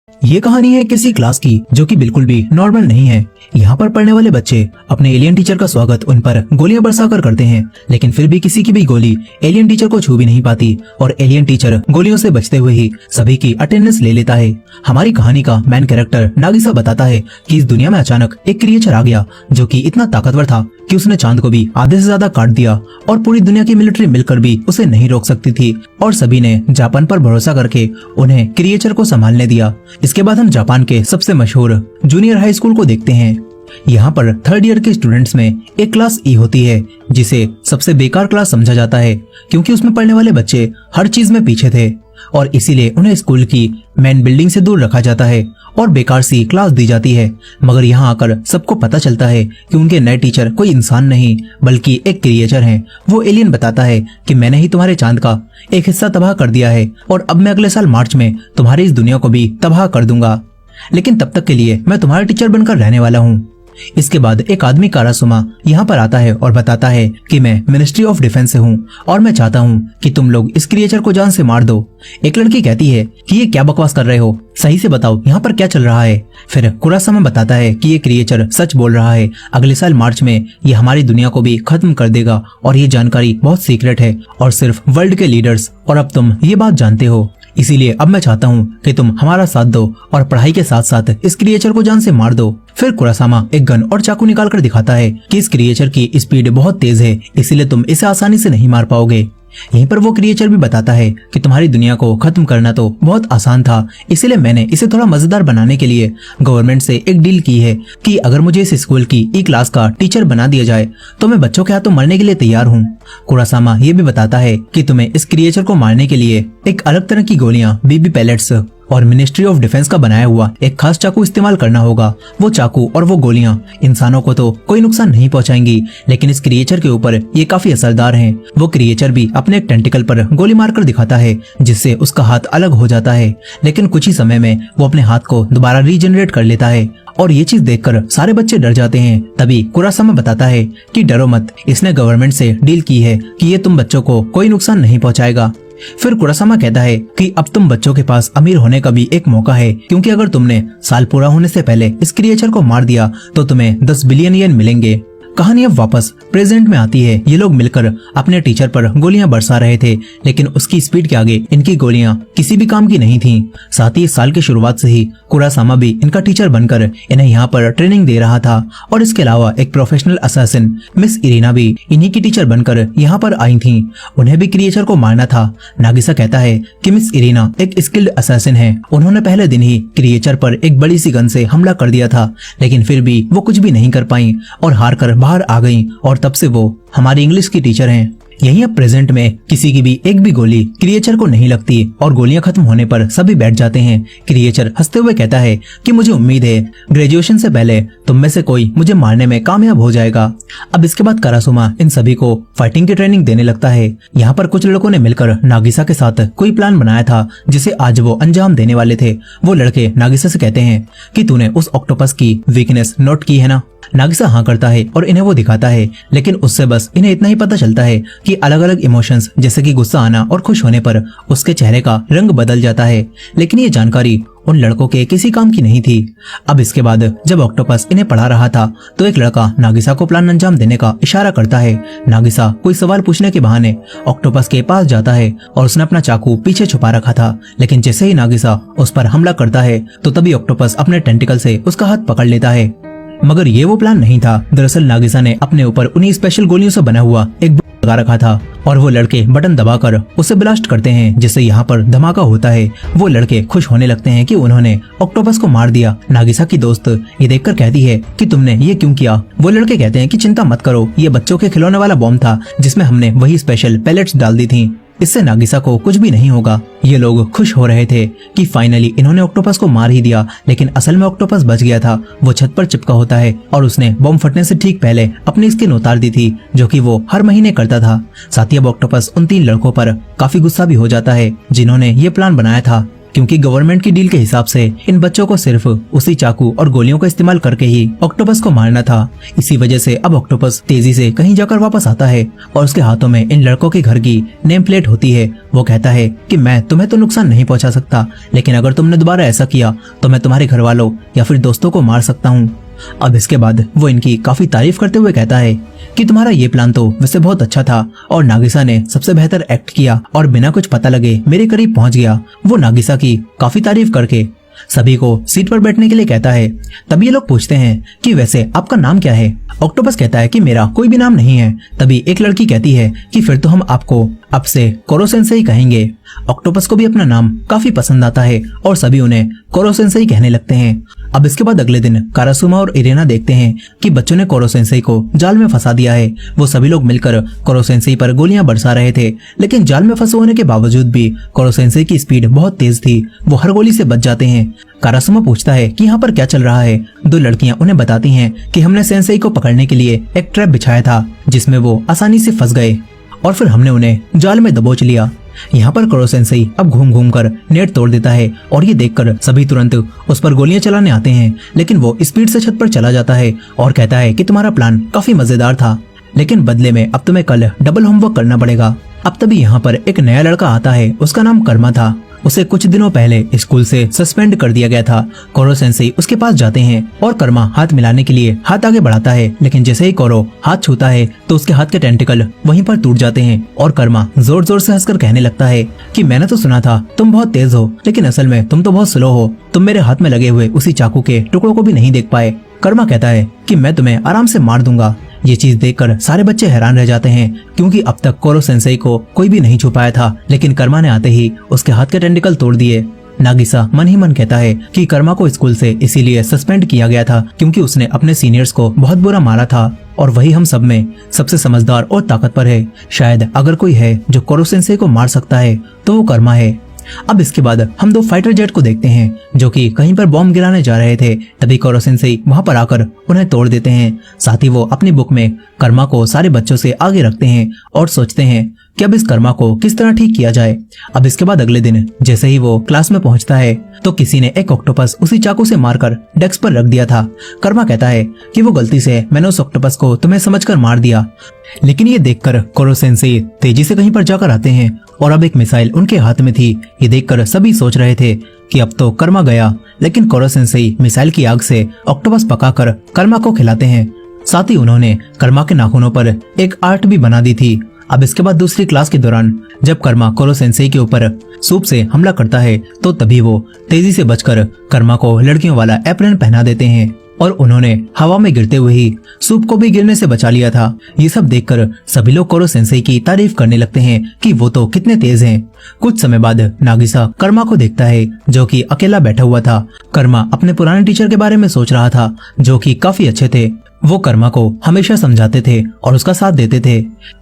ये कहानी है किसी क्लास की जो कि बिल्कुल भी नॉर्मल नहीं है। यहाँ पर पढ़ने वाले बच्चे अपने एलियन टीचर का स्वागत उन पर गोलियां बरसाकर करते हैं, लेकिन फिर भी किसी की भी गोली एलियन टीचर को छू भी नहीं पाती और एलियन टीचर गोलियों से बचते हुए ही सभी की अटेंडेंस ले लेता है। हमारी कहानी का मेन कैरेक्टर नागिसा बताता है कि इस दुनिया में अचानक एक क्रिएचर आ गया जो कि इतना ताकतवर था कि उसने चांद को भी आधे से ज्यादा काट दिया और पूरी दुनिया की मिलिट्री मिलकर भी उसे नहीं रोक सकती थी और सभी ने जापान पर भरोसा करके उन्हें क्रिएचर को संभालने दिया। इसके बाद हम जापान के सबसे मशहूर जूनियर हाई स्कूल को देखते हैं। यहाँ पर थर्ड ईयर के स्टूडेंट्स में एक क्लास ई होती है जिसे सबसे बेकार क्लास समझा जाता है क्योंकि उसमें पढ़ने वाले बच्चे हर चीज में पीछे थे और इसीलिए उन्हें स्कूल की मेन बिल्डिंग से दूर रखा जाता है और बेकार सी क्लास दी जाती है। मगर यहाँ आकर सबको पता चलता है कि उनके नए टीचर कोई इंसान नहीं बल्कि एक क्रिएचर है। वो एलियन बताता है कि मैंने ही तुम्हारे चांद का एक हिस्सा तबाह कर दिया है और अब मैं अगले साल मार्च में तुम्हारी इस दुनिया को भी तबाह कर दूंगा, लेकिन तब तक के लिए मैं तुम्हारा टीचर बनकर रहने वाला हूँ। इसके बाद एक आदमी कारासुमा यहाँ पर आता है और बताता है कि मैं मिनिस्ट्री ऑफ डिफेंस से हूँ और मैं चाहता हूँ कि तुम लोग इस क्रिएचर को जान से मार दो। एक लड़की कहती है कि ये क्या बकवास कर रहे हो, सही से बताओ यहाँ पर क्या चल रहा है। फिर कुरासामा बताता है कि ये क्रिएचर सच बोल रहा है, अगले साल मार्च में ये हमारी दुनिया को भी खत्म कर देगा और ये जानकारी बहुत सीक्रेट है और सिर्फ वर्ल्ड के लीडर्स और अब तुम ये बात जानते हो। इसीलिए अब मैं चाहता हूँ कि तुम हमारा साथ दो और पढ़ाई के साथ साथ इस क्रिएचर को जान से मार दो। फिर कुरासामा एक गन और चाकू निकाल कर दिखाता है कि इस क्रिएचर की स्पीड बहुत तेज है, इसीलिए तुम इसे आसानी से नहीं मार पाओगे। यहीं पर वो क्रिएचर भी बताता है कि तुम्हारी दुनिया को खत्म करना तो बहुत आसान था, इसीलिए मैंने इसे थोड़ा मजेदार बनाने के लिए गवर्नमेंट से एक डील की है कि अगर मुझे इस स्कूल की ई क्लास का टीचर बना दिया जाए तो मैं बच्चों के हाथों मरने के लिए तैयार हूँ। कुरासामा ये भी बताता है कि तुम्हें इस क्रिएचर को मारने के लिए एक अलग तरह की गोलियां, बीबी पैलेट्स और मिनिस्ट्री ऑफ डिफेंस का बनाया हुआ एक खास चाकू इस्तेमाल करना होगा। वो चाकू और वो गोलियां इंसानों को तो कोई नुकसान नहीं पहुंचाएंगी, लेकिन इस क्रिएचर के ऊपर ये काफी असरदार हैं। वो क्रिएचर भी अपने एक टेंटिकल पर गोली मारकर दिखाता है जिससे उसका हाथ अलग हो जाता है, लेकिन कुछ ही समय में वो अपने हाथ को दोबारा रीजनरेट कर लेता है और ये चीज देखकर सारे बच्चे डर जाते हैं। तभी कुरासामा बताता है कि डरो मत, इसने गवर्नमेंट से डील की है कि ये तुम बच्चों को कोई नुकसान नहीं पहुंचाएगा। फिर कुरासामा कहता है कि अब तुम बच्चों के पास अमीर होने का भी एक मौका है, क्योंकि अगर तुमने साल पूरा होने से पहले इस क्रिएचर को मार दिया तो तुम्हें 10 बिलियन येन मिलेंगे। कहानी अब वापस प्रेजेंट में आती है। ये लोग मिलकर अपने टीचर पर गोलियां बरसा रहे थे, लेकिन उसकी स्पीड के आगे इनकी गोलियां किसी भी काम की नहीं थीं। साथ ही इस साल की शुरुआत से ही कुरासामा भी इनका टीचर बनकर इन्हें यहाँ पर ट्रेनिंग दे रहा था और इसके अलावा एक प्रोफेशनल असैसिन मिस इरीना भी इन्हीं की टीचर बनकर यहाँ पर आई थी। उन्हें भी क्रिएचर को मारना था। नागिसा कहता है कि मिस इरीना एक स्किल्ड असैसिन है, उन्होंने पहले दिन ही क्रिएचर पर एक बड़ी सी गन से हमला कर दिया था, लेकिन फिर भी वो कुछ भी नहीं कर पाई और हार कर बाहर आ गई और तब से वो हमारी इंग्लिश की टीचर हैं। यहीं अब प्रेजेंट में किसी की भी एक भी गोली क्रिएचर को नहीं लगती और गोलियां खत्म होने पर सभी बैठ जाते हैं। क्रिएचर हंसते हुए कहता है कि मुझे उम्मीद है ग्रेजुएशन से पहले तुम में से कोई मुझे मारने में कामयाब हो जाएगा। अब इसके बाद कारासुमा इन सभी को फाइटिंग की ट्रेनिंग देने लगता है। यहाँ पर कुछ लड़कों ने मिलकर नागिसा के साथ कोई प्लान बनाया था जिसे आज वो अंजाम देने वाले थे। वो लड़के नागिसा से कहते हैं कि तूने उस ऑक्टोपस की वीकनेस नोट की है ना। नागिसा हाँ करता है और इन्हें वो दिखाता है, लेकिन उससे बस इन्हें इतना ही पता चलता है कि अलग अलग इमोशंस जैसे कि गुस्सा आना और खुश होने पर उसके चेहरे का रंग बदल जाता है, लेकिन ये जानकारी उन लड़कों के किसी काम की नहीं थी। अब इसके बाद जब ऑक्टोपस इन्हें पढ़ा रहा था तो एक लड़का नागिसा को प्लान अंजाम देने का इशारा करता है। नागिसा कोई सवाल पूछने के बहाने ऑक्टोपस के पास जाता है और उसने अपना चाकू पीछे छुपा रखा था, लेकिन जैसे ही नागिसा उस पर हमला करता है तो तभी ऑक्टोपस अपने टेंटिकल से उसका हाथ पकड़ लेता है। मगर ये वो प्लान नहीं था। दरअसल नागिसा ने अपने ऊपर उन्हीं स्पेशल गोलियों से बना हुआ एक लगा रखा था और वो लड़के बटन दबाकर उसे ब्लास्ट करते हैं, जिससे यहाँ पर धमाका होता है। वो लड़के खुश होने लगते हैं कि उन्होंने ऑक्टोपस को मार दिया। नागिसा की दोस्त ये देखकर कहती है कि तुमने ये क्यों किया। वो लड़के कहते हैं कि चिंता मत करो, ये बच्चों के खिलौने वाला बॉम्ब था जिसमें हमने वही स्पेशल पैलेट्स डाल दी थी, इससे नागिसा को कुछ भी नहीं होगा। ये लोग खुश हो रहे थे कि फाइनली इन्होंने ऑक्टोपस को मार ही दिया, लेकिन असल में ऑक्टोपस बच गया था। वो छत पर चिपका होता है और उसने बम फटने से ठीक पहले अपनी स्किन उतार दी थी, जो कि वो हर महीने करता था। साथ ही अब ऑक्टोपस उन 3 लड़कों पर काफी गुस्सा भी हो जाता है जिन्होंने ये प्लान बनाया था। क्योंकि गवर्नमेंट की डील के हिसाब से इन बच्चों को सिर्फ उसी चाकू और गोलियों का इस्तेमाल करके ही ऑक्टोपस को मारना था। इसी वजह से अब ऑक्टोपस तेजी से कहीं जाकर वापस आता है और उसके हाथों में इन लड़कों के घर की नेम प्लेट होती है। वो कहता है कि मैं तुम्हें तो नुकसान नहीं पहुंचा सकता, लेकिन अगर तुमने दोबारा ऐसा किया तो मैं तुम्हारे घर वालों या फिर दोस्तों को मार सकता हूँ। अब इसके बाद वो इनकी काफी तारीफ करते हुए कहता है कि तुम्हारा ये प्लान तो वैसे बहुत अच्छा था और नागिसा ने सबसे बेहतर एक्ट किया और बिना कुछ पता लगे मेरे करीब पहुंच गया। वो नागिसा की काफी तारीफ करके सभी को सीट पर बैठने के लिए कहता है। तभी ये लोग पूछते हैं कि वैसे आपका नाम क्या है। ऑक्टोपस कहता है कि मेरा कोई भी नाम नहीं है। तभी एक लड़की कहती है कि फिर तो हम आपको अब से कोरो सेंसेई कहेंगे। ऑक्टोपस को भी अपना नाम काफी पसंद आता है और सभी उन्हें कोरो सेंसेई कहने लगते हैं। अब इसके बाद अगले दिन कारासुमा और इरेना देखते हैं कि बच्चों ने कोरो सेंसेई को जाल में फंसा दिया है। वो सभी लोग मिलकर कोरो सेंसेई पर गोलियां बरसा रहे थे, लेकिन जाल में फंसे होने के बावजूद भी कोरो सेंसेई की स्पीड बहुत तेज थी। वो हर गोली से बच जाते हैं। कारासुमा पूछता है कि यहाँ पर क्या चल रहा है। दो लड़कियां उन्हें बताती हैं कि हमने सेंसेई को पकड़ने के लिए एक ट्रैप बिछाया था जिसमें वो आसानी से फंस गए और फिर हमने उन्हें जाल में दबोच लिया। यहाँ पर कोरो सेंसेई अब घूम घूम कर नेट तोड़ देता है और ये देखकर सभी तुरंत उस पर गोलियां चलाने आते हैं, लेकिन वो स्पीड से छत पर चला जाता है और कहता है कि तुम्हारा प्लान काफी मजेदार था, लेकिन बदले में अब तुम्हें कल डबल होमवर्क करना पड़ेगा। अब तभी यहाँ पर एक नया लड़का आता है। उसका नाम कर्मा था। उसे कुछ दिनों पहले स्कूल से सस्पेंड कर दिया गया था। कोरो सेंसेई उसके पास जाते हैं और कर्मा हाथ मिलाने के लिए हाथ आगे बढ़ाता है, लेकिन जैसे ही कोरो हाथ छूता है तो उसके हाथ के टेंटिकल वहीं पर टूट जाते हैं और कर्मा जोर जोर से हंसकर कहने लगता है कि मैंने तो सुना था तुम बहुत तेज हो, लेकिन असल में तुम तो बहुत स्लो हो। तुम मेरे हाथ में लगे हुए उसी चाकू के टुकड़ों को भी नहीं देख पाए। कर्मा कहता है कि मैं तुम्हें आराम से मार दूंगा। ये चीज देखकर सारे बच्चे हैरान रह जाते हैं, क्योंकि अब तक कोरो सेंसेई को कोई भी नहीं छुपाया था, लेकिन कर्मा ने आते ही उसके हाथ के टेंटिकल तोड़ दिए। नागिसा मन ही मन कहता है कि कर्मा को स्कूल से इसीलिए सस्पेंड किया गया था क्योंकि उसने अपने सीनियर्स को बहुत बुरा मारा था और वही हम सब में सबसे समझदार और ताकतवर है। शायद अगर कोई है जो कोरो सेंसेई को मार सकता है तो वो कर्मा है। अब इसके बाद हम दो फाइटर जेट को देखते हैं जो कि कहीं पर बॉम्ब गिराने जा रहे थे। तभी कोरो सेंसेई वहां पर आकर उन्हें तोड़ देते हैं। साथ ही वो अपनी बुक में कर्मा को सारे बच्चों से आगे रखते हैं और सोचते हैं कि अब इस कर्मा को किस तरह ठीक किया जाए। अब इसके बाद अगले दिन जैसे ही वो क्लास में पहुंचता है तो किसी ने एक ऑक्टोपस उसी चाकू से मारकर डेस्क पर रख दिया था। कर्मा कहता है कि वो गलती से मैंने उस ऑक्टोपस को तुम्हें समझकर मार दिया, लेकिन ये देखकर कोरो सेंसेई तेजी से कहीं पर जाकर आते हैं और अब एक मिसाइल उनके हाथ में थी। ये देखकर सभी सोच रहे थे कि अब तो कर्मा गया, लेकिन कोरो सेंसेई मिसाइल की आग से ऑक्टोपस पकाकर कर्मा को खिलाते हैं। साथ ही उन्होंने कर्मा के नाखूनों पर एक आर्ट भी बना दी थी। अब इसके बाद दूसरी क्लास के दौरान जब कर्मा कोरो सेंसेई के ऊपर सूप से हमला करता है तो तभी वो तेजी से बचकर कर्मा को लड़कियों वाला एप्रन पहना देते हैं और उन्होंने हवा में गिरते हुए ही सूप को भी गिरने से बचा लिया था। ये सब देखकर सभी लोग कोरो सेंसेई की तारीफ करने लगते हैं कि वो तो कितने तेज हैं। कुछ समय बाद नागिसा कर्मा को देखता है जो कि अकेला बैठा हुआ था। कर्मा अपने पुराने टीचर के बारे में सोच रहा था जो कि काफी अच्छे थे। वो कर्मा को हमेशा समझाते थे और उसका साथ देते थे।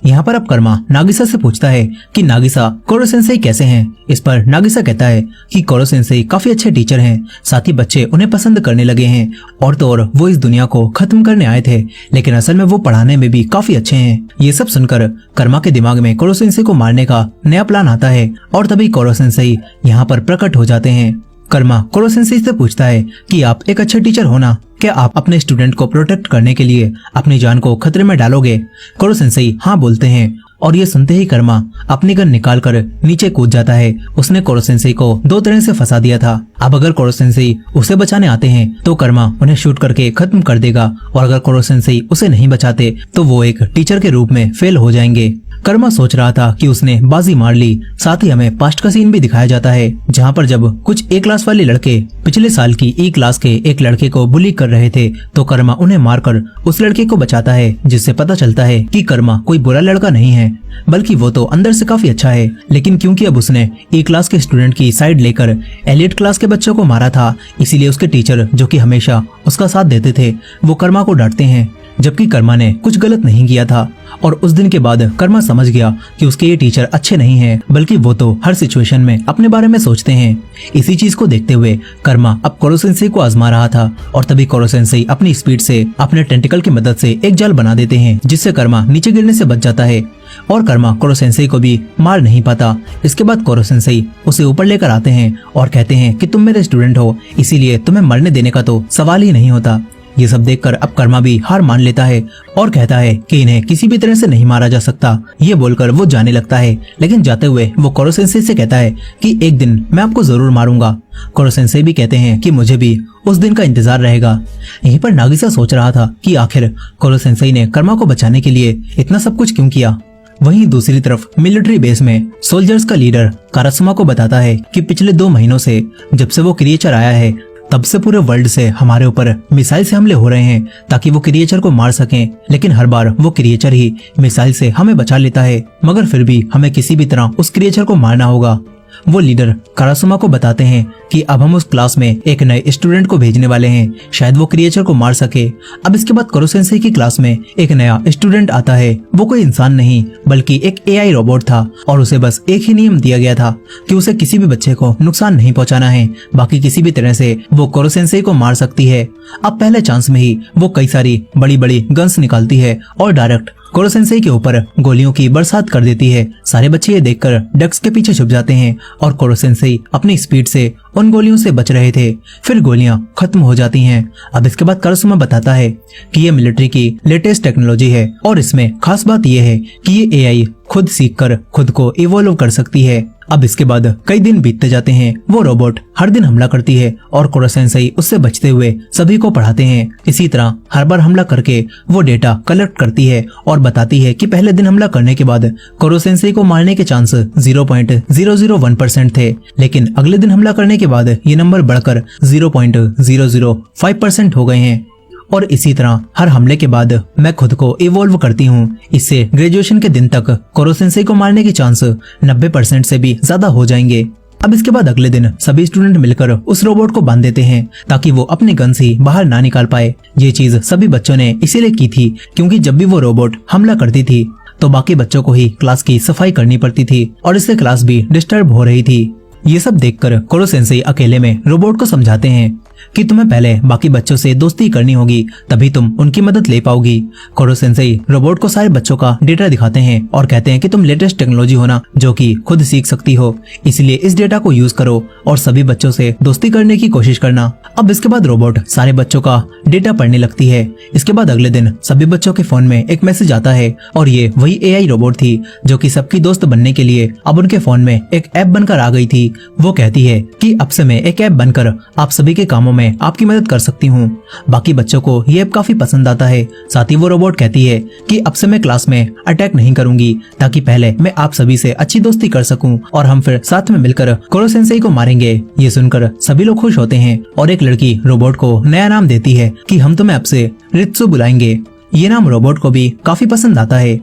यहाँ पर अब कर्मा नागिसा से पूछता है कि नागिसा कोरो सेंसेई कैसे हैं। इस पर नागिसा कहता है कि कोरो सेंसेई काफी अच्छे टीचर हैं, साथ ही बच्चे उन्हें पसंद करने लगे हैं और तो और वो इस दुनिया को खत्म करने आए थे, लेकिन असल में वो पढ़ाने में भी काफी अच्छे हैं। ये सब सुनकर कर्मा के दिमाग में कोरो सेंसेई को मारने का नया प्लान आता है और तभी कोरो सेंसेई यहाँ पर प्रकट हो जाते हैं। कर्मा कोरो सेंसेई से पूछता है कि आप एक अच्छे टीचर हो ना, क्या आप अपने स्टूडेंट को प्रोटेक्ट करने के लिए अपनी जान को खतरे में डालोगे। कोरो सेंसेई हाँ बोलते हैं और ये सुनते ही कर्मा अपनी गन निकालकर नीचे कूद जाता है। उसने कोरो सेंसेई को दो तरह से फंसा दिया था। अब अगर कोरो सेंसेई उसे बचाने आते हैं तो कर्मा उन्हें शूट करके खत्म कर देगा और अगर कोरो सेंसेई उसे नहीं बचाते तो वो एक टीचर के रूप में फेल हो जाएंगे। कर्मा सोच रहा था कि उसने बाजी मार ली। साथ ही हमें पास्ट का सीन भी दिखाया जाता है जहाँ पर जब कुछ ए क्लास वाले लड़के पिछले साल की ई क्लास के एक लड़के को बुली कर रहे थे तो कर्मा उन्हें मारकर उस लड़के को बचाता है, जिससे पता चलता है कि कर्मा कोई बुरा लड़का नहीं है बल्कि वो तो अंदर से काफी अच्छा है। लेकिन क्योंकि अब उसने ई क्लास के स्टूडेंट की साइड लेकर एलियट क्लास के बच्चों को मारा था, इसीलिए उसके टीचर जो कि हमेशा उसका साथ देते थे वो कर्मा को डांटते हैं, जबकि कर्मा ने कुछ गलत नहीं किया था। और उस दिन के बाद कर्मा समझ गया कि उसके ये टीचर अच्छे नहीं हैं, बल्कि वो तो हर सिचुएशन में अपने बारे में सोचते हैं। इसी चीज को देखते हुए कर्मा अब कोरो सेंसेई को आजमा रहा था और तभी कोरो सेंसेई अपनी स्पीड से अपने टेंटिकल की मदद से एक जाल बना देते हैं जिससे कर्मा नीचे गिरने से बच जाता है। और कर्मा कोरो सेंसेई को भी मार नहीं पाता। इसके बाद कोरो सेंसेई उसे ऊपर लेकर आते हैं और कहते हैं कि तुम मेरे स्टूडेंट हो, इसीलिए तुम्हें मरने देने का तो सवाल ही नहीं होता। ये सब देखकर अब कर्मा भी हार मान लेता है और कहता है कि इन्हें किसी भी तरह से नहीं मारा जा सकता। ये बोलकर वो जाने लगता है, लेकिन जाते हुए वो कोरो सेंसेई से कहता है कि एक दिन मैं आपको जरूर मारूंगा। कोरो सेंसेई भी कहते हैं कि मुझे भी उस दिन का इंतजार रहेगा। यहीं पर नागिसा सोच रहा था कि आखिर कोरो सेंसेई ने कर्मा को बचाने के लिए इतना सब कुछ क्यों किया। वहीं दूसरी तरफ मिलिट्री बेस में सोल्जर्स का लीडर कारासुमा को बताता है कि पिछले 2 महीनों से जब से वो क्रिएचर आया है तब से पूरे वर्ल्ड से हमारे ऊपर मिसाइल से हमले हो रहे हैं ताकि वो क्रिएचर को मार सकें, लेकिन हर बार वो क्रिएचर ही मिसाइल से हमें बचा लेता है, मगर फिर भी हमें किसी भी तरह उस क्रिएचर को मारना होगा। वो लीडर कारासुमा को बताते हैं कि अब हम उस क्लास में एक नए स्टूडेंट को भेजने वाले हैं, शायद वो क्रिएचर को मार सके। अब इसके बाद कोरो सेंसेई की क्लास में एक नया स्टूडेंट आता है। वो कोई इंसान नहीं बल्कि एक एआई रोबोट था और उसे बस एक ही नियम दिया गया था कि उसे किसी भी बच्चे को नुकसान नहीं पहुंचाना है, बाकी किसी भी तरह से वो कोरो सेंसेई को मार सकती है। अब पहले चांस में ही वो कई सारी बड़ी बड़ी गन्स निकालती है और डायरेक्ट कोरो सेंसेई के ऊपर गोलियों की बरसात कर देती है। सारे बच्चे ये देखकर डेस्क के पीछे छुप जाते हैं और कोरो सेंसेई अपनी स्पीड से उन गोलियों से बच रहे थे। फिर गोलियां खत्म हो जाती हैं। अब इसके बाद कारासुमा बताता है कि ये मिलिट्री की लेटेस्ट टेक्नोलॉजी है और इसमें खास बात यह है कि ये एआई खुद सीखकर खुद को इवॉल्व कर सकती है। अब इसके बाद कई दिन बीतते जाते हैं। वो रोबोट हर दिन हमला करती है और कोरो सेंसेई उससे बचते हुए सभी को पढ़ाते हैं। इसी तरह हर बार हमला करके वो डेटा कलेक्ट करती है और बताती है कि पहले दिन हमला करने के बाद कोरो सेंसेई को मारने के चांस 0.001% थे, लेकिन अगले दिन हमला करने के बाद ये नंबर बढ़कर 0.005% हो गए हैं। और इसी तरह हर हमले के बाद मैं खुद को इवॉल्व करती हूँ। इससे ग्रेजुएशन के दिन तक कोरो सेंसेई को मारने के चांस 90% से भी ज्यादा हो जाएंगे। अब इसके बाद अगले दिन सभी स्टूडेंट मिलकर उस रोबोट को बांध देते हैं ताकि वो अपनी गन से बाहर ना निकाल पाए। ये चीज सभी बच्चों ने इसीलिए की थी क्योंकि जब भी वो रोबोट हमला करती थी तो बाकी बच्चों को ही क्लास की सफाई करनी पड़ती थी और इससे क्लास भी डिस्टर्ब हो रही थी। ये सब देखकर कोरो सेंसेई अकेले में रोबोट को समझाते हैं कि तुम्हें पहले बाकी बच्चों से दोस्ती करनी होगी, तभी तुम उनकी मदद ले पाओगी। कोरो सेंसेई रोबोट को सारे बच्चों का डेटा दिखाते हैं और कहते हैं कि तुम लेटेस्ट टेक्नोलॉजी हो ना, जो कि खुद सीख सकती हो, इसलिए इस डेटा को यूज करो और सभी बच्चों से दोस्ती करने की कोशिश करना। अब इसके बाद रोबोट सारे बच्चों का डेटा पढ़ने लगती है। इसके बाद अगले दिन सभी बच्चों के फोन में एक मैसेज आता है और ये वही एआई रोबोट थी जो कि सबकी दोस्त बनने के लिए अब उनके फोन में एक ऐप बनकर आ गई थी। वो कहती है कि अब से मैं एक ऐप बनकर आप सभी के कामों में आपकी मदद कर सकती हूँ। बाकी बच्चों को ये ऐप काफी पसंद आता है। साथ ही वो रोबोट कहती है कि अब से मैं क्लास में अटैक नहीं करूंगी ताकि पहले मैं आप सभी से अच्छी दोस्ती कर सकूं और हम फिर साथ में मिलकर कोरो सेंसेई को मारेंगे। ये सुनकर सभी लोग खुश होते हैं और एक लड़की रोबोट को नया नाम देती है कि हम तुम्हें अब से रित्सु बुलाएंगे। ये नाम रोबोट को भी काफी पसंद आता है।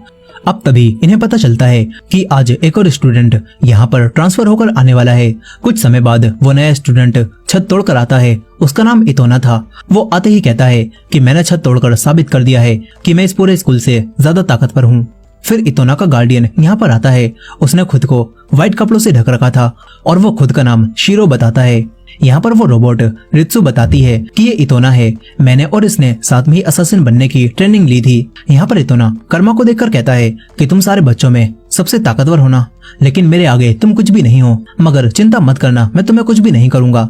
अब तभी इन्हें पता चलता है कि आज एक और स्टूडेंट यहाँ पर ट्रांसफर होकर आने वाला है। कुछ समय बाद वो नया स्टूडेंट छत तोड़कर आता है। उसका नाम इतोना था। वो आते ही कहता है कि मैंने छत तोड़कर साबित कर दिया है कि मैं इस पूरे स्कूल से ज्यादा ताकतवर हूँ। फिर इतोना का गार्डियन यहाँ पर आता है। उसने खुद को व्हाइट कपड़ों से ढक रखा था और वो खुद का नाम शीरो बताता है। यहाँ पर वो रोबोट रित्सु बताती है कि ये इतोना है, मैंने और इसने साथ में ही असासिन बनने की ट्रेनिंग ली थी। यहाँ पर इतोना कर्मा को देखकर कहता है कि तुम सारे बच्चों में सबसे ताकतवर हो ना, लेकिन मेरे आगे तुम कुछ भी नहीं हो, मगर चिंता मत करना, मैं तुम्हें कुछ भी नहीं करूंगा।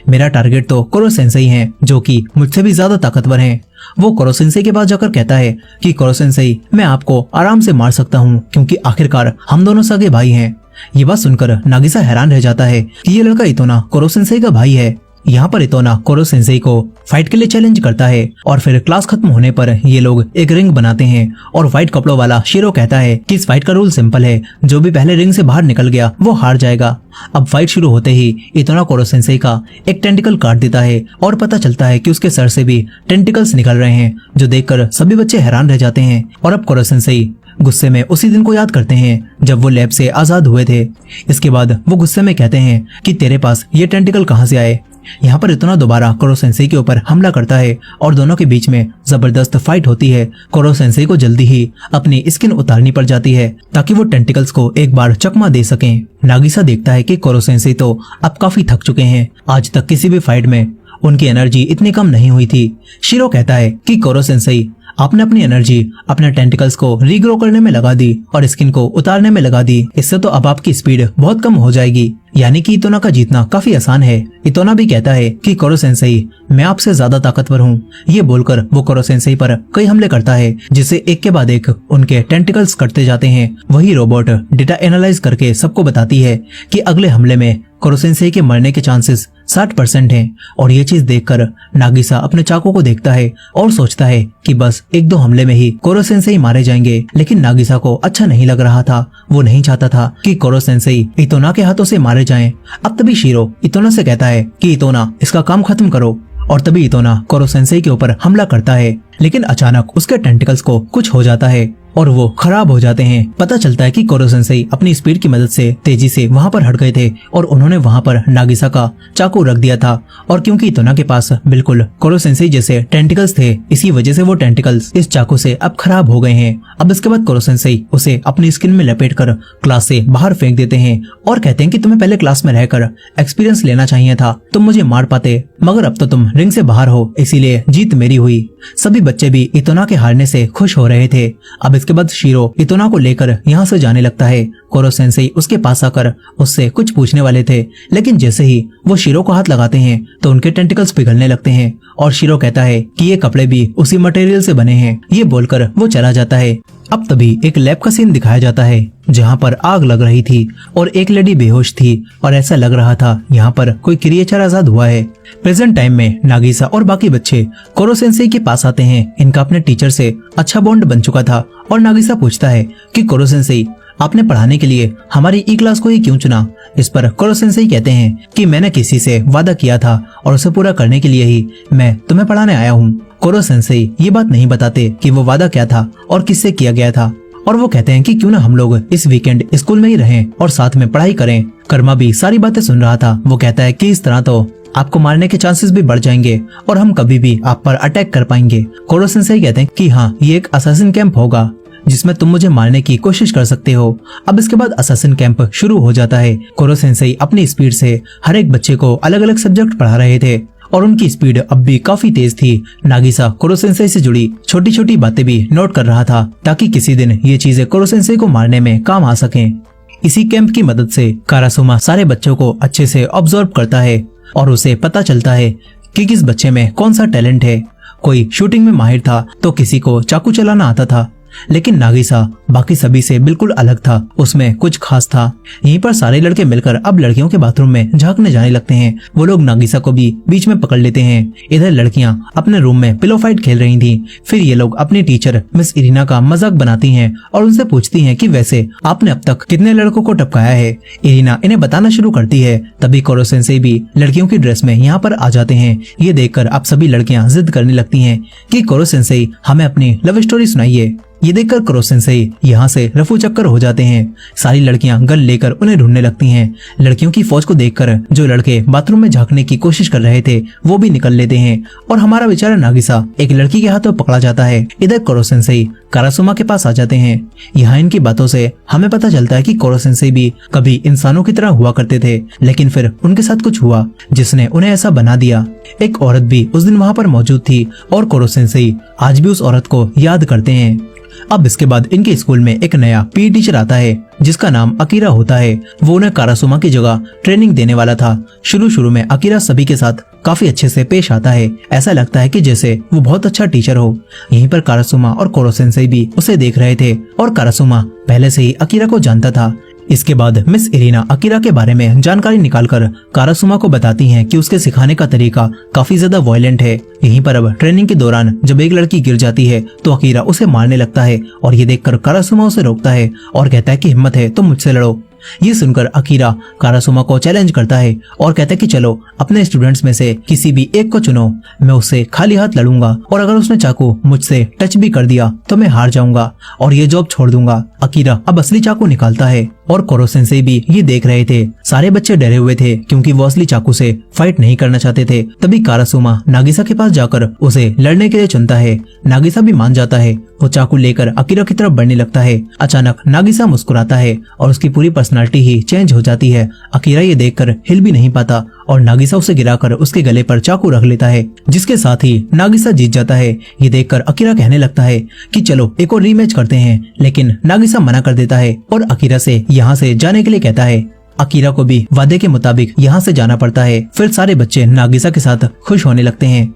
मेरा टारगेट तो कोरो सेंसेई है जो कि मुझसे भी ज्यादा ताकतवर हैं। वो कोरो सेंसेई के पास जाकर कहता है कि कोरो सेंसेई, मैं आपको आराम से मार सकता हूँ क्योंकि आखिरकार हम दोनों सगे भाई हैं। ये बात सुनकर नागिसा हैरान रह जाता है कि ये लड़का इतोना कोरो सेंसेई का भाई है। यहाँ पर इतोना कोरो सेंसेई को फाइट के लिए चैलेंज करता है और फिर क्लास खत्म होने पर ये लोग एक रिंग बनाते हैं और व्हाइट कपड़ों वाला शीरो कहता है कि इस फाइट का रूल सिंपल है, जो भी पहले रिंग से बाहर निकल गया वो हार जाएगा। अब फाइट शुरू होते ही इतोना कोरो सेंसेई का एक टेंटिकल काट देता है और पता चलता है कि उसके सर से भी टेंटिकल्स निकल रहे हैं, जो देखकर सभी बच्चे हैरान रह जाते हैं। और अब कोरो सेंसेई गुस्से में उसी दिन को याद करते हैं जब वो लैब से आजाद हुए थे। इसके बाद वो गुस्से में कहते हैं कि तेरे पास ये टेंटिकल कहाँ से आए। यहाँ पर इतना दोबारा कोरो सेंसेई के ऊपर हमला करता है और दोनों के बीच में जबरदस्त फाइट होती है। कोरो सेंसेई को जल्दी ही अपनी स्किन उतारनी पड़ जाती है ताकि वो टेंटिकल्स को एक बार चकमा दे सकें। नागिसा देखता है कि कोरो सेंसेई तो अब काफी थक चुके हैं। आज तक किसी भी फाइट में उनकी एनर्जी इतनी कम नहीं हुई थी। शीरो कहता है कि कोरो सेंसेई, आपने अपनी एनर्जी अपने टेंटिकल्स को रीग्रो करने में लगा दी और स्किन को उतारने में लगा दी। इससे तो अब आपकी स्पीड बहुत कम हो जाएगी, यानी कि इतोना का जीतना काफी आसान है। इतोना भी कहता है कि कोरो सेंसेई, मैं आपसे ज्यादा ताकतवर हूँ। ये बोलकर वो कोरो सेंसेई पर कई हमले करता है, जिससे एक के बाद एक उनके टेंटिकल्स कटते जाते हैं। वही रोबोट डेटा एनालाइज करके सबको बताती है कि अगले हमले में कोरो सेंसेई के मरने के चांसेस 60% हैं। और ये चीज देखकर नागिसा अपने चाकू को देखता है और सोचता है कि बस 1-2 हमले में ही कोरो सेंसेई मारे जाएंगे। लेकिन नागिसा को अच्छा नहीं लग रहा था। वो नहीं चाहता था कि कोरो सेंसेई इतोना के हाथों से मारे जाएं। अब तभी शीरो इतोना से कहता है कि इतोना, इसका काम खत्म करो। और तभी इतोना कोरो सेंसेई के ऊपर हमला करता है, लेकिन अचानक उसके टेंटिकल्स को कुछ हो जाता है और वो खराब हो जाते हैं। पता चलता है कि कोरो सेंसेई अपनी स्पीड की मदद से तेजी से वहां पर हट गए थे और उन्होंने वहां पर नागिसा का चाकू रख दिया था। और क्योंकि इतोना के पास बिल्कुल कोरो सेंसेई जैसे टेंटिकल्स थे, इसी वजह से वो टेंटिकल्स इस चाकू से अब खराब हो गए हैं। अब इसके बाद कोरो सेंसेई उसे अपनी स्किन में लपेटकर क्लास से बाहर फेंक देते हैं और कहते हैं कि तुम्हें पहले क्लास में रहकर एक्सपीरियंस लेना चाहिए था, तुम मुझे मार पाते, मगर अब तो तुम रिंग से बाहर हो, इसीलिए जीत मेरी हुई। सभी बच्चे भी इतोना के हारने से खुश हो रहे थे। अब इसके बाद शीरो इतोना को लेकर यहाँ से जाने लगता है। कोरो सेंसेई उसके पास आकर उससे कुछ पूछने वाले थे, लेकिन जैसे ही वो शीरो को हाथ लगाते हैं तो उनके टेंटिकल्स पिघलने लगते हैं और शीरो कहता है कि ये कपड़े भी उसी मटेरियल से बने हैं। ये बोलकर वो चला जाता है। अब तभी एक लैब का सीन दिखाया जाता है जहाँ पर आग लग रही थी और एक लेडी बेहोश थी और ऐसा लग रहा था यहाँ पर कोई क्रिएचर आजाद हुआ है। प्रेजेंट टाइम में नागिसा और बाकी बच्चे कोरो सेंसेई के पास आते हैं। इनका अपने टीचर से अच्छा बॉन्ड बन चुका था और नागिसा पूछता है कि कोरो सेंसेई, आपने पढ़ाने के लिए हमारी ई क्लास को ही क्यों चुना? इस पर कोरो सेंसेई कहते हैं कि मैंने किसी से वादा किया था और उसे पूरा करने के लिए ही मैं तुम्हें पढ़ाने आया हूँ। कोरो सेंसेई ये बात नहीं बताते कि वो वादा क्या था और किससे किया गया था, और वो कहते हैं कि क्यों ना हम लोग इस वीकेंड स्कूल में ही रहें और साथ में पढ़ाई करें। कर्मा भी सारी बातें सुन रहा था। वो कहता है कि इस तरह तो आपको मारने के चांसेस भी बढ़ जाएंगे और हम कभी भी आप पर अटैक कर पाएंगे। कोरो सेंसेई कहते हैं कि हाँ, ये एक असैसिन कैंप होगा जिसमें तुम मुझे मारने की कोशिश कर सकते हो। अब इसके बाद असैसिन कैंप शुरू हो जाता है। कोरो सेंसेई अपनी स्पीड से हर एक बच्चे को अलग अलग सब्जेक्ट पढ़ा रहे थे और उनकी स्पीड अब भी काफी तेज थी। नागिसा कोरो सेंसेई से जुड़ी छोटी छोटी बातें भी नोट कर रहा था ताकि किसी दिन ये चीजें कोरो सेंसेई को मारने में काम आ सकें। इसी कैंप की मदद से कारासुमा सारे बच्चों को अच्छे से ऑब्जर्व करता है और उसे पता चलता है कि किस बच्चे में कौन सा टैलेंट है। कोई शूटिंग में माहिर था तो किसी को चाकू चलाना आता था, लेकिन नागिसा बाकी सभी से बिल्कुल अलग था, उसमें कुछ खास था। यहीं पर सारे लड़के मिलकर अब लड़कियों के बाथरूम में झांकने जाने लगते हैं। वो लोग नागिसा को भी बीच में पकड़ लेते हैं। इधर लड़कियां अपने रूम में पिलो फाइट खेल रही थी। फिर ये लोग अपनी टीचर मिस इरीना का मजाक बनाती हैं और उनसे पूछती हैं कि वैसे आपने अब तक कितने लड़कों को टपकाया है। इरीना इन्हें बताना शुरू करती है। तभी कोरो सेंसेई भी लड़कियों की ड्रेस में यहाँ पर आ जाते हैं। ये देखकर अब सभी लड़कियां जिद करने लगती हैं कि कोरो सेंसेई हमें अपनी लव स्टोरी सुनाइए। ये देखकर कोरो सेंसेई यहाँ से रफू चक्कर हो जाते हैं। सारी लड़कियां गन लेकर उन्हें ढूंढने लगती हैं। लड़कियों की फौज को देखकर जो लड़के बाथरूम में झांकने की कोशिश कर रहे थे वो भी निकल लेते हैं और हमारा बेचारा नागिसा एक लड़की के हाथों पकड़ा जाता है। इधर कोरो सेंसेई कारासुमा के पास आ जाते हैं। यहाँ इनकी बातों से हमें पता चलता है कि कोरो सेंसेई भी कभी इंसानों की तरह हुआ करते थे, लेकिन फिर उनके साथ कुछ हुआ जिसने उन्हें ऐसा बना दिया। एक औरत भी उस दिन वहाँ पर मौजूद थी और कोरो सेंसेई आज भी उस औरत को याद करते हैं। अब इसके बाद इनके स्कूल में एक नया पीटी टीचर आता है जिसका नाम अकीरा होता है। वो उन्हें कारासुमा की जगह ट्रेनिंग देने वाला था। शुरू में अकीरा सभी के साथ काफी अच्छे से पेश आता है। ऐसा लगता है कि जैसे वो बहुत अच्छा टीचर हो। यहीं पर कारासुमा और कोरो सेंसेई भी उसे देख रहे थे और कारासुमा पहले से ही अकीरा को जानता था। इसके बाद मिस इरीना अकीरा के बारे में जानकारी निकालकर कारासुमा को बताती हैं कि उसके सिखाने का तरीका काफी ज्यादा वायलेंट है। यहीं पर अब ट्रेनिंग के दौरान जब एक लड़की गिर जाती है तो अकीरा उसे मारने लगता है और ये देखकर कारासुमा उसे रोकता है और कहता है कि हिम्मत है तो मुझसे लड़ो। ये सुनकर अकीरा कारासुमा को चैलेंज करता है और कहता है कि चलो अपने स्टूडेंट्स में से किसी भी एक को चुनो, मैं उससे खाली हाथ लड़ूंगा और अगर उसने चाकू मुझसे टच भी कर दिया तो मैं हार जाऊंगा और ये जॉब छोड़ दूंगा। अकीरा अब असली चाकू निकालता है और कोरो सेंसेई भी ये देख रहे थे। सारे बच्चे डरे हुए थे क्योंकि वो असली चाकू से फाइट नहीं करना चाहते थे। तभी कारासुमा नागिसा के पास जाकर उसे लड़ने के लिए चुनता है। नागिसा भी मान जाता है वो चाकू लेकर अकीरा की तरफ बढ़ने लगता है। अचानक नागिसा मुस्कुराता है और उसकी पूरी पर्सनालिटी ही चेंज हो जाती है। अकीरा ये देखकर हिल भी नहीं पाता और नागिसा उसे गिराकर उसके गले पर चाकू रख लेता है, जिसके साथ ही नागिसा जीत जाता है। ये देखकर अकीरा कहने लगता है कि चलो एक और रीमैच करते हैं, लेकिन नागिसा मना कर देता है और अकीरा से यहाँ से जाने के लिए कहता है। अकीरा को भी वादे के मुताबिक यहाँ से जाना पड़ता है। फिर सारे बच्चे नागिसा के साथ खुश होने लगते हैं।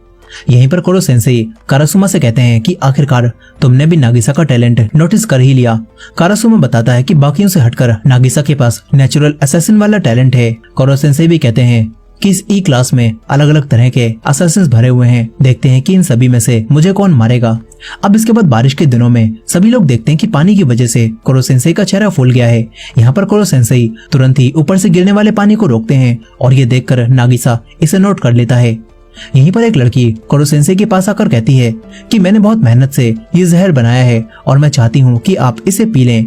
यहीं पर कोरो सेंसेई कारासुमा से कहते हैं कि आखिरकार तुमने भी नागिसा का टैलेंट नोटिस कर ही लिया। कारासुमा बताता है कि बाकियों से हटकर नागिसा के पास नेचुरल असैसिन वाला टैलेंट है। कोरो सेंसेई भी कहते हैं कि इस ई क्लास में अलग अलग तरह के असैसिन्स भरे हुए हैं, देखते हैं कि इन सभी में से मुझे कौन मारेगा। अब इसके बाद बारिश के दिनों में सभी लोग देखते हैं कि पानी की वजह से कोरो सेंसेई का चेहरा फूल गया है। यहाँ पर कोरो सेंसेई तुरंत ही ऊपर से गिरने वाले पानी को रोकते हैं और ये देखकर नागिसा इसे नोट कर लेता है। यहीं पर एक लड़की कोरो सेंसेई के पास आकर कहती है कि मैंने बहुत मेहनत से ये जहर बनाया है और मैं चाहती हूँ कि आप इसे पी लें।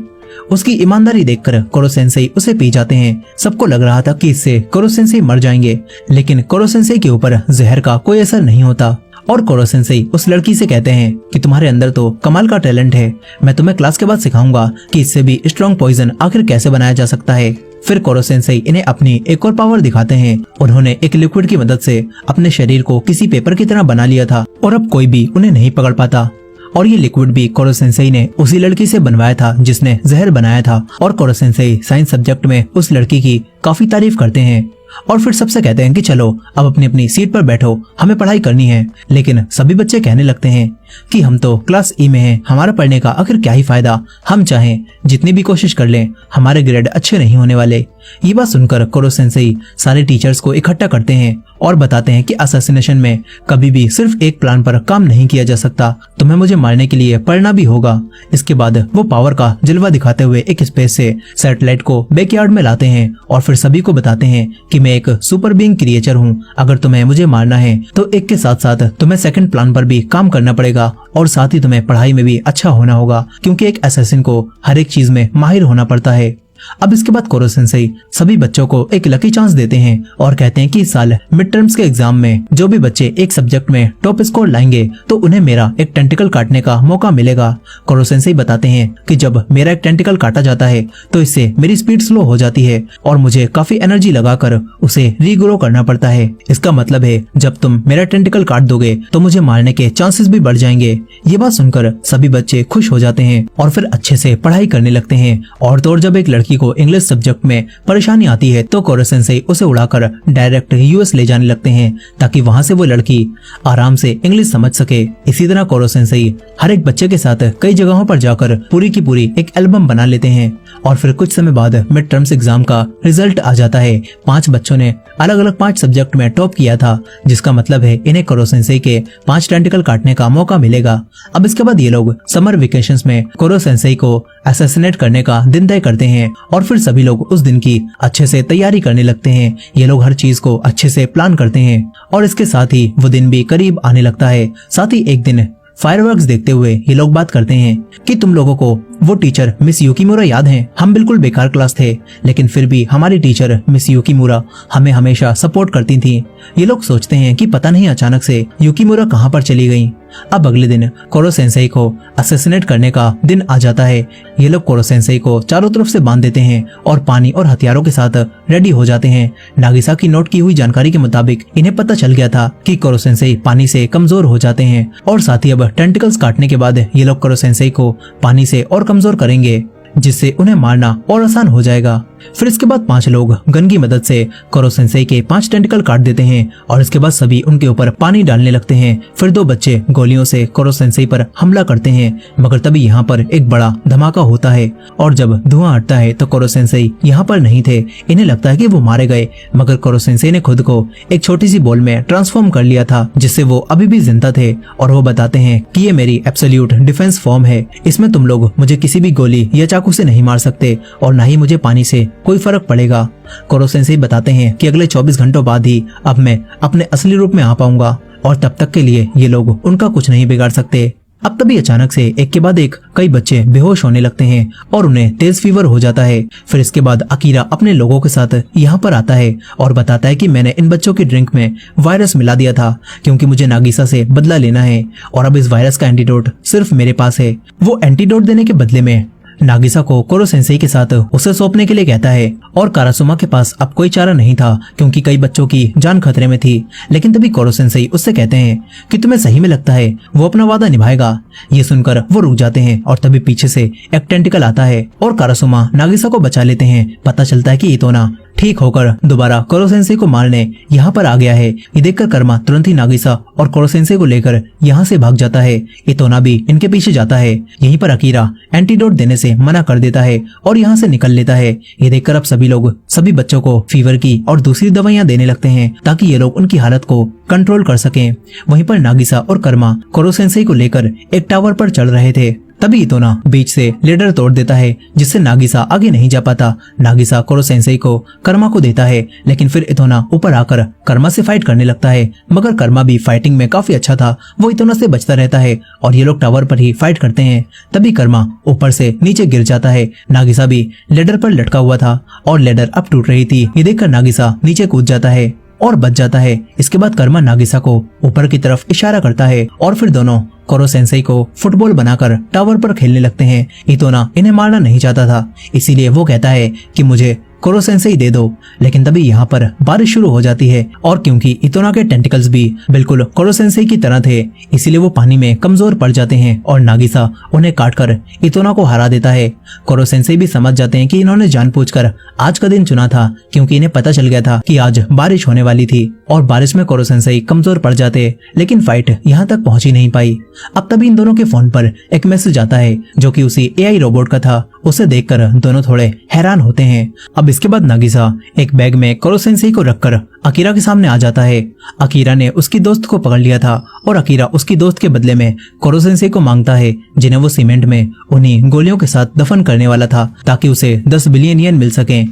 उसकी ईमानदारी देखकर कोरो सेंसेई उसे पी जाते हैं। सबको लग रहा था कि इससे कोरो सेंसेई मर जाएंगे, लेकिन कोरो सेंसेई के ऊपर जहर का कोई असर नहीं होता और कोरो सेंसेई उस लड़की से कहते हैं कि तुम्हारे अंदर तो कमाल का टैलेंट है, मैं तुम्हें क्लास के बाद सिखाऊंगा कि इससे भी स्ट्रॉन्ग पॉइजन आखिर कैसे बनाया जा सकता है। फिर कोरो सेंसेई इन्हें अपनी एक और पावर दिखाते हैं। उन्होंने एक लिक्विड की मदद से अपने शरीर को किसी पेपर की तरह बना लिया था और अब कोई भी उन्हें नहीं पकड़ पाता। और ये लिक्विड भी कोरो सेंसेई ने उसी लड़की से बनवाया था जिसने जहर बनाया था। और कोरो सेंसेई साइंस सब्जेक्ट में उस लड़की की काफी तारीफ करते हैं और फिर सबसे कहते हैं कि चलो अब अपनी अपनी सीट पर बैठो, हमें पढ़ाई करनी है। लेकिन सभी बच्चे कहने लगते हैं कि हम तो क्लास ई में हैं, हमारा पढ़ने का आखिर क्या ही फायदा, हम चाहें जितनी भी कोशिश कर लें हमारे ग्रेड अच्छे नहीं होने वाले। ये बात सुनकर कोरो सेंसेई सारे टीचर्स को इकट्ठा करते हैं और बताते हैं कि असैसिनेशन में कभी भी सिर्फ एक प्लान पर काम नहीं किया जा सकता, तुम्हें मुझे मारने के लिए पढ़ना भी होगा। इसके बाद वो पावर का जलवा दिखाते हुए एक स्पेस से सैटेलाइट को बैकयार्ड में लाते हैं और फिर सभी को बताते हैं कि मैं एक सुपर बीइंग क्रिएचर हूँ, अगर तुम्हें मुझे मारना है तो एक के साथ साथ तुम्हें सेकंड प्लान पर भी काम करना पड़ेगा और साथ ही तुम्हें पढ़ाई में भी अच्छा होना होगा, क्योंकि एक असैसिन को हर एक चीज में माहिर होना पड़ता है। अब इसके बाद कोरो सेंसेई सभी बच्चों को एक लकी चांस देते हैं और कहते हैं कि इस साल मिड टर्म्स के एग्जाम में जो भी बच्चे एक सब्जेक्ट में टॉप स्कोर लाएंगे तो उन्हें मेरा एक टेंटिकल काटने का मौका मिलेगा। कोरो सेंसेई बताते हैं कि जब मेरा एक टेंटिकल काटा जाता है तो इससे मेरी स्पीड स्लो हो जाती है और मुझे काफी एनर्जी लगाकर उसे रीग्रो करना पड़ता है। इसका मतलब है जब तुम मेरा टेंटिकल काट दोगे तो मुझे मारने के चांसेस भी बढ़ जाएंगे। ये बात सुनकर सभी बच्चे खुश हो जाते हैं और फिर अच्छे से पढ़ाई करने लगते हैं। और तो और जब एक लड़की को इंग्लिश सब्जेक्ट में परेशानी आती है तो कोरो सेंसेई उसे उड़ाकर डायरेक्ट यूएस ले जाने लगते हैं ताकि वहां से वो लड़की आराम से इंग्लिश समझ सके। इसी तरह कोरो सेंसेई हर एक बच्चे के साथ कई जगहों पर जाकर पूरी की पूरी एक एल्बम बना लेते हैं और फिर कुछ समय बाद मिड टर्म्स एग्जाम का रिजल्ट आ जाता है। 5 बच्चों ने अलग अलग 5 सब्जेक्ट में टॉप किया था, जिसका मतलब है इन्हें कोरो सेंसेई के 5 टेंटिकल काटने का मौका मिलेगा। अब इसके बाद ये लोग समर वेकेशंस में कोरो सेंसेई को असैसिनेट करने का दिन तय करते हैं और फिर सभी लोग उस दिन की अच्छे से तैयारी करने लगते हैं। ये लोग हर चीज को अच्छे से प्लान करते हैं और इसके साथ ही वो दिन भी करीब आने लगता है। साथ ही एक दिन फायरवर्क्स देखते हुए ये लोग बात करते हैं कि तुम लोगों को वो टीचर मिस युकीमुरा याद है? हम बिल्कुल बेकार क्लास थे, लेकिन फिर भी हमारी टीचर मिस युकीमुरा हमें हमेशा सपोर्ट करती थी। ये लोग सोचते हैं कि पता नहीं अचानक से युकीमुरा कहाँ पर चली गई। अब अगले दिन कोरो सेंसेई को असैसिनेट करने का दिन आ जाता है। ये लोग कोरो सेंसेई को चारों तरफ से बांध देते हैं और पानी और हथियारों के साथ रेडी हो जाते हैं। नागिसा की नोट की हुई जानकारी के मुताबिक इन्हें पता चल गया था कि कोरो सेंसेई पानी से कमजोर हो जाते हैं और साथ ही अब टेंटिकल्स काटने के बाद ये लोग कोरो सेंसेई को पानी से और कमजोर करेंगे, जिससे उन्हें मारना और आसान हो जाएगा। फिर इसके बाद 5 लोग गन की मदद से कोरो सेंसेई के 5 टेंटिकल काट देते हैं और इसके बाद सभी उनके ऊपर पानी डालने लगते हैं। फिर 2 बच्चे गोलियों से कोरो सेंसेई पर हमला करते हैं, मगर तभी यहाँ पर एक बड़ा धमाका होता है और जब धुआं हटता है तो कोरो सेंसेई यहाँ पर नहीं थे। इन्हें लगता है कि वो मारे गए, मगर कोरो सेंसेई ने खुद को एक छोटी सी बॉल में ट्रांसफॉर्म कर लिया था, जिससे वो अभी भी जिंदा थे। और वो बताते हैं कि ये मेरी एब्सोल्यूट डिफेंस फॉर्म है, इसमें तुम लोग मुझे किसी भी गोली या चाकू से नहीं मार सकते और न ही मुझे पानी से कोई फर्क पड़ेगा। कोरो सेंसेई बताते हैं कि अगले 24 घंटों बाद ही अब मैं अपने असली रूप में आ पाऊंगा और तब तक के लिए ये लोग उनका कुछ नहीं बिगाड़ सकते। अब तभी अचानक से एक के बाद एक कई बच्चे बेहोश होने लगते हैं और उन्हें तेज फीवर हो जाता है। फिर इसके बाद अकीरा अपने लोगों के साथ यहाँ पर आता है और बताता है कि मैंने इन बच्चों की ड्रिंक में वायरस मिला दिया था क्योंकि मुझे नागिसा से बदला लेना है और अब इस वायरस का एंटीडोट सिर्फ मेरे पास है। वो एंटीडोट देने के बदले में नागिसा को कोरो सेंसेई के साथ उसे सौंपने के लिए कहता है और कारासुमा के पास अब कोई चारा नहीं था क्योंकि कई बच्चों की जान खतरे में थी। लेकिन तभी कोरो सेंसेई उससे कहते हैं कि तुम्हें सही में लगता है वो अपना वादा निभाएगा। ये सुनकर वो रुक जाते हैं और तभी पीछे से एक टेंटिकल आता है और कारासुमा नागिसा को बचा लेते हैं। पता चलता है कि इतोना ठीक होकर दोबारा कोरो सेंसेई को मारने यहाँ पर आ गया है। ये देखकर कर्मा तुरंत ही नागिसा और कोरो सेंसेई को लेकर यहाँ से भाग जाता है। इतोना भी इनके पीछे जाता है। यहीं पर अकीरा एंटीडोट देने से मना कर देता है और यहाँ से निकल लेता है। ये देखकर अब सभी लोग सभी बच्चों को फीवर की और दूसरी दवाइयाँ देने लगते हैं ताकि ये लोग उनकी हालत को कंट्रोल कर सकें। वहीं पर नागिसा और कर्मा कोरो सेंसेई को लेकर एक टावर पर चढ़ रहे थे। तभी इतोना बीच से लेडर तोड़ देता है जिससे नागिसा आगे नहीं जा पाता। नागिसा कोरो सेंसेई को कर्मा को देता है लेकिन फिर इतोना ऊपर आकर कर्मा से फाइट करने लगता है मगर कर्मा भी फाइटिंग में काफी अच्छा था। वो इतोना से बचता रहता है और ये लोग टावर पर ही फाइट करते हैं। तभी कर्मा ऊपर से नीचे गिर जाता है। नागिसा भी लेडर पर लटका हुआ था और लेडर अब टूट रही थी। ये देखकर नागिसा नीचे कूद जाता है और बच जाता है। इसके बाद कर्मा नागिसा को ऊपर की तरफ इशारा करता है और फिर दोनों कोरो सेंसेई को फुटबॉल बनाकर टावर पर खेलने लगते हैं। इतोना इन्हें मारना नहीं चाहता था इसीलिए वो कहता है कि मुझे कोरो सेंसेई दे दो। लेकिन तभी यहाँ पर बारिश शुरू हो जाती है और क्योंकि इतोना के टेंटिकल्स भी बिल्कुल कोरो सेंसेई की तरह थे इसीलिए वो पानी में कमजोर पड़ जाते हैं और नागिसा उन्हें काटकर इतोना को हरा देता है। कोरो सेंसेई भी समझ जाते हैं कि इन्होंने जानबूझकर आज का दिन चुना था क्योंकि इन्हें पता चल गया था कि आज बारिश होने वाली थी और बारिश में कोरो सेंसेई कमजोर पड़ जाते। लेकिन फाइट यहाँ तक पहुंच ही नहीं पाई। अब तभी इन दोनों के फोन पर एक मैसेज आता है जो कि उसी एआई रोबोट का था। उसे देखकर दोनों थोड़े हैरान होते हैं। अब इसके बाद नागिसा एक बैग में कोरो सेंसेई को रखकर अकीरा के सामने आ जाता है। अकीरा ने उसकी दोस्त को पकड़ लिया था और अकीरा उसकी दोस्त के बदले में कोरो सेंसेई को मांगता है जिन्हें वो सीमेंट में उन्हीं गोलियों के साथ दफन करने वाला था ताकि उसे 10 बिलियन येन मिल सके।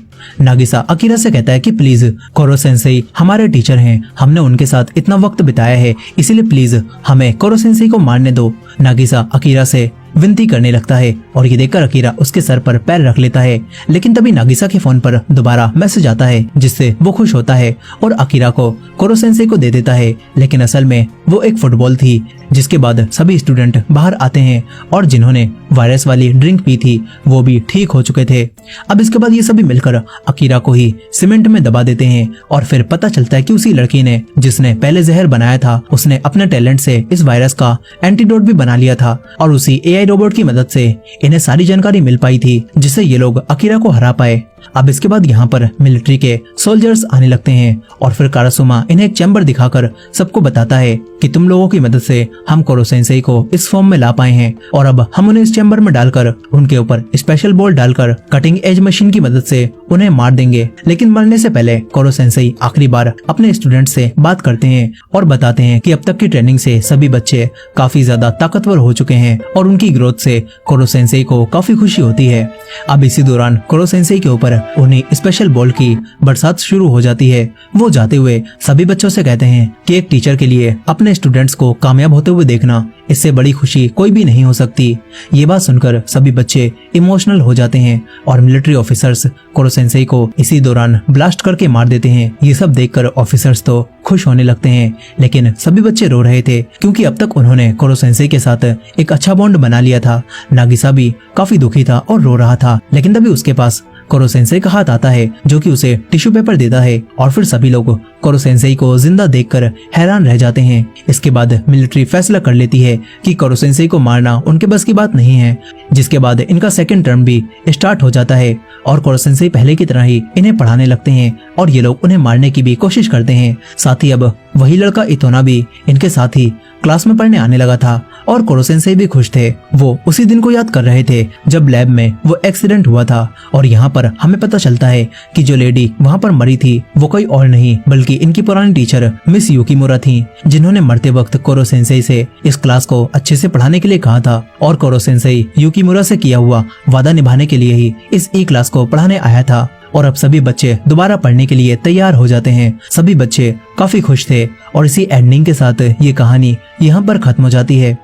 नागिसा अकीरा से कहता है कि प्लीज कोरो सेंसेई हमारे टीचर हैं, हमने उनके साथ इतना वक्त बिताया है इसीलिए प्लीज हमें कोरो सेंसेई को मारने दो। नागिसा अकीरा से विनती करने लगता है और ये देखकर अकीरा उसके सर पर पैर रख लेता है। लेकिन तभी नागिसा के फोन पर दोबारा मैसेज आता है जिससे वो खुश होता है और अकीरा को कोरो सेंसेई को दे देता है। लेकिन असल में वो एक फुटबॉल थी। जिसके बाद सभी स्टूडेंट बाहर आते हैं और जिन्होंने वायरस वाली ड्रिंक पी थी वो भी ठीक हो चुके थे। अब इसके बाद ये सभी मिलकर अकीरा को ही सीमेंट में दबा देते हैं और फिर पता चलता है कि उसी लड़की ने जिसने पहले जहर बनाया था उसने अपने टैलेंट से इस वायरस का एंटीडोट भी बना लिया था और उसी एआई रोबोट की मदद से इन्हें सारी जानकारी मिल पाई थी जिससे ये लोग अकीरा को हरा पाए। अब इसके बाद यहाँ पर मिलिट्री के सोल्जर्स आने लगते हैं और फिर कारासुमा इन्हें एक चैम्बर दिखाकर सबको बताता है कि तुम लोगों की मदद से हम कोरो सेंसेई को इस फॉर्म में ला पाए हैं और अब हम उन्हें इस चैम्बर में डालकर उनके ऊपर स्पेशल बॉल डालकर कटिंग एज मशीन की मदद से उन्हें मार देंगे। लेकिन मरने से पहले कोरो सेंसेई आखिरी बार अपने स्टूडेंट से बात करते हैं और बताते हैं कि अब तक की ट्रेनिंग से सभी बच्चे काफी ज्यादा ताकतवर हो चुके हैं और उनकी ग्रोथ से कोरो सेंसेई को काफी खुशी होती है। अब इसी दौरान कोरो सेंसेई के ऊपर उन्हें स्पेशल बॉल की बरसात शुरू हो जाती है। वो जाते हुए सभी बच्चों से कहते हैं कि एक टीचर के लिए अपने स्टूडेंट्स को कामयाब होते हुए देखना इससे बड़ी खुशी कोई भी नहीं हो सकती। ये बात सुनकर सभी बच्चे इमोशनल हो जाते हैं और मिलिट्री ऑफिसर्स कोरो सेंसेई को इसी दौरान ब्लास्ट करके मार देते हैं। ये सब देखकर ऑफिसर्स तो खुश होने लगते हैं लेकिन सभी बच्चे रो रहे थे क्योंकि अब तक उन्होंने कोरो सेंसेई के साथ एक अच्छा बॉन्ड बना लिया था। नागिसा भी काफी दुखी था और रो रहा था लेकिन तभी उसके पास कोरो सेंसेई का हाथ आता है जो कि उसे टिश्यू पेपर देता है और फिर सभी लोग कोरो सेंसेई को जिंदा देखकर हैरान रह जाते हैं। इसके बाद मिलिट्री फैसला कर लेती है कि कोरो सेंसेई को मारना उनके बस की बात नहीं है। जिसके बाद इनका सेकंड टर्म भी स्टार्ट हो जाता है और कोरो सेंसेई पहले की तरह ही इन्हें पढ़ाने लगते हैं और ये लोग उन्हें मारने की भी कोशिश करते हैं। साथ ही अब वही लड़का इतोना भी इनके साथ ही क्लास में पढ़ने आने लगा था और कोरो सेंसेई भी खुश थे। वो उसी दिन को याद कर रहे थे जब लैब में वो एक्सीडेंट हुआ था और यहाँ पर हमें पता चलता है कि जो लेडी वहाँ पर मरी थी वो कोई और नहीं बल्कि इनकी पुरानी टीचर मिस युकीमुरा थी जिन्होंने मरते वक्त कोरो सेंसेई से इस क्लास को अच्छे से पढ़ाने के लिए कहा था और कोरो सेंसेई युकीमुरा से किया हुआ वादा निभाने के लिए ही इस ई क्लास को पढ़ाने आया था। और अब सभी बच्चे दोबारा पढ़ने के लिए तैयार हो जाते हैं। सभी बच्चे काफी खुश थे और इसी एंडिंग के साथ ये कहानी यहाँ पर खत्म हो जाती है।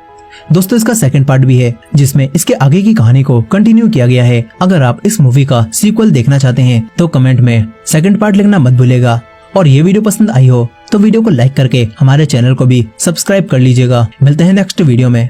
दोस्तों इसका सेकंड पार्ट भी है जिसमें इसके आगे की कहानी को कंटिन्यू किया गया है। अगर आप इस मूवी का सीक्वल देखना चाहते हैं तो कमेंट में सेकंड पार्ट लिखना मत भूलिएगा। और ये वीडियो पसंद आई हो तो वीडियो को लाइक करके हमारे चैनल को भी सब्सक्राइब कर लीजिएगा। मिलते हैं नेक्स्ट वीडियो में।